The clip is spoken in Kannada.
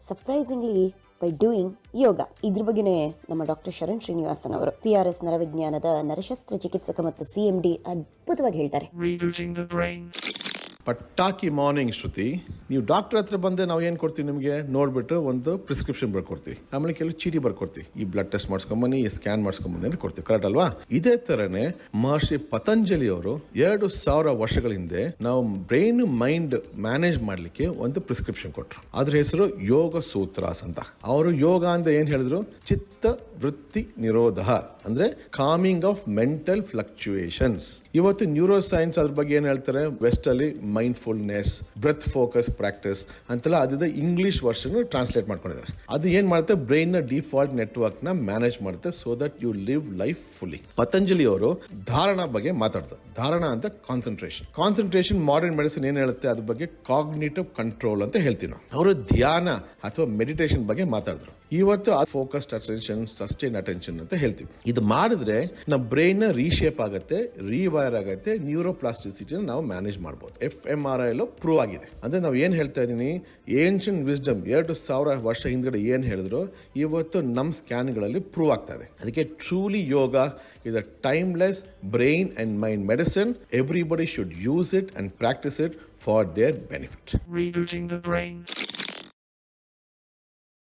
ಸರ್ಪ್ರೈಸಿಂಗ್ಲಿ ಬೈ ಡೂಯಿಂಗ್ ಯೋಗ. ಇದ್ರ ಬಗ್ಗೆನೇ ನಮ್ಮ ಡಾಕ್ಟರ್ ಶರಣ್ ಶ್ರೀನಿವಾಸನ್ ಅವರು PRS ನರವಿಜ್ಞಾನದ ನರಶಸ್ತ್ರ ಚಿಕಿತ್ಸಕ ಮತ್ತು CMD ಅದ್ಭುತವಾಗಿ ಹೇಳ್ತಾರೆ. ಪಟಾಕಿ ಮಾರ್ನಿಂಗ್ ಶ್ರುತಿ, ನೀವು ಡಾಕ್ಟರ್ ಹತ್ರ ಬಂದೆ ನಾವು ಏನು ಕೊಡ್ತೀವಿ ನಿಮಗೆ ನೋಡ್ಬಿಟ್ಟು ಒಂದು ಪ್ರಿಸ್ಕ್ರಿಪ್ಷನ್ ಬರ್ಕೊಡ್ತೀವಿ, ಆಮೇಲೆ ಕೆಲವು ಚೀಟಿ ಬರ್ಕೊಡ್ತೀವಿ, ಈ ಬ್ಲಡ್ ಟೆಸ್ಟ್ ಮಾಡಿಸ್ಕೊಂಬನ್ನಿ, ಈ ಸ್ಕ್ಯಾನ್ ಮಾಡಿಸ್ಕೊಂಬನ್ನಿ ಅಂತ ಕೊಡ್ತೀವಿ, ಕರೆಕ್ಟ್ ಅಲ್ವಾ? ಇದೇ ತರನೇ ಮಹರ್ಷಿ ಪತಂಜಲಿ ಅವರು 2000 ವರ್ಷಗಳ ಹಿಂದೆ ನಾವು ಬ್ರೈನ್ ಮೈಂಡ್ ಮ್ಯಾನೇಜ್ ಮಾಡ್ಲಿಕ್ಕೆ ಒಂದು ಪ್ರಿಸ್ಕ್ರಿಪ್ಷನ್ ಕೊಟ್ರು. ಅದ್ರ ಹೆಸರು ಯೋಗ ಸೂತ್ರಾಸ್ ಅಂತ. ಅವರು ಯೋಗ ಅಂತ ಏನ್ ಹೇಳಿದ್ರು, ಚಿತ್ತ ವೃತ್ತಿ ನಿರೋಧ ಅಂದ್ರೆ ಕಾಮಿಂಗ್ ಆಫ್ ಮೆಂಟಲ್ ಫ್ಲಕ್ಚುಯೇಷನ್ಸ್. ಇವತ್ತು ನ್ಯೂರೋ ಸೈನ್ಸ್ ಅದ್ರ ಬಗ್ಗೆ ಏನ್ ಹೇಳ್ತಾರೆ, ವೆಸ್ಟ್ ಅಲ್ಲಿ ಮೈಂಡ್ಫುಲ್ನೆಸ್, ಬ್ರೆತ್ ಫೋಕಸ್ ಪ್ರಾಕ್ಟೀಸ್ ಅಂತೆಲ್ಲ ಅದ ಇಂಗ್ಲಿಷ್ ವರ್ಷನ್ ಟ್ರಾನ್ಸ್ಲೇಟ್ ಮಾಡ್ಕೊಂಡಿದ್ದಾರೆ. ಅದು ಏನ್ ಮಾಡುತ್ತೆ, ಬ್ರೈನ್ ನ ಡಿಫಾಲ್ಟ್ ನೆಟ್ವರ್ಕ್ ನ ಮ್ಯಾನೇಜ್ ಮಾಡುತ್ತೆ, so that you live life fully. Patanjali ಅವರು ಧಾರಣ ಬಗ್ಗೆ ಮಾತಾಡ್ತಾರೆ. ಧಾರಣ ಅಂತ ಕಾನ್ಸಂಟ್ರೇಷನ್ ಮಾಡರ್ನ್ ಮೆಡಿಸಿನ್ ಏನ್ ಹೇಳುತ್ತೆ ಅದ್ರ ಬಗ್ಗೆ ಕಾಗ್ನಿಟಿವ್ ಕಂಟ್ರೋಲ್ ಅಂತ ಹೇಳ್ತೀವಿ ನಾವು. ಅವರು ಧ್ಯಾನ ಅಥವಾ ಮೆಡಿಟೇಷನ್ ಬಗ್ಗೆ ಮಾತಾಡಿದ್ರು. ಇವತ್ತು ಫೋಕಸ್ಡ್ ಅಟೆನ್ಷನ್, ಸಸ್ಟೈನ್ ಅಟೆನ್ಷನ್ ಅಂತ ಹೇಳ್ತೀವಿ. ಇದು ಮಾಡಿದ್ರೆ ನಮ್ಮ ಬ್ರೈನ್ ನ ರೀಶೇಪ್ ಆಗುತ್ತೆ, ರೀವೈರ್ ಆಗುತ್ತೆ, ನ್ಯೂರೋಪ್ಲಾಸ್ಟಿಸಿಟಿ ನಾವು ಮ್ಯಾನೇಜ್ ಮಾಡಬಹುದು. FMRI ಪ್ರೂವ್ ಆಗಿದೆ. ಅಂದ್ರೆ ನಾವು ಏನ್ ಹೇಳ್ತಾ ಇದೀನಿ, ಏನ್ಷಿಯಂಟ್ ವಿಸ್ಡಮ್ 2000 ವರ್ಷ ಹಿಂದ್ಗಡೆ ಏನ್ ಹೇಳಿದ್ರು ಇವತ್ತು ನಮ್ಮ ಸ್ಕ್ಯಾನ್ಗಳಲ್ಲಿ ಪ್ರೂವ್ ಆಗ್ತಾ ಇದೆ. ಅದಕ್ಕೆ truly yoga is a timeless brain and mind medicine. Everybody should use it and practice it for their benefit. Rebuilding the brain.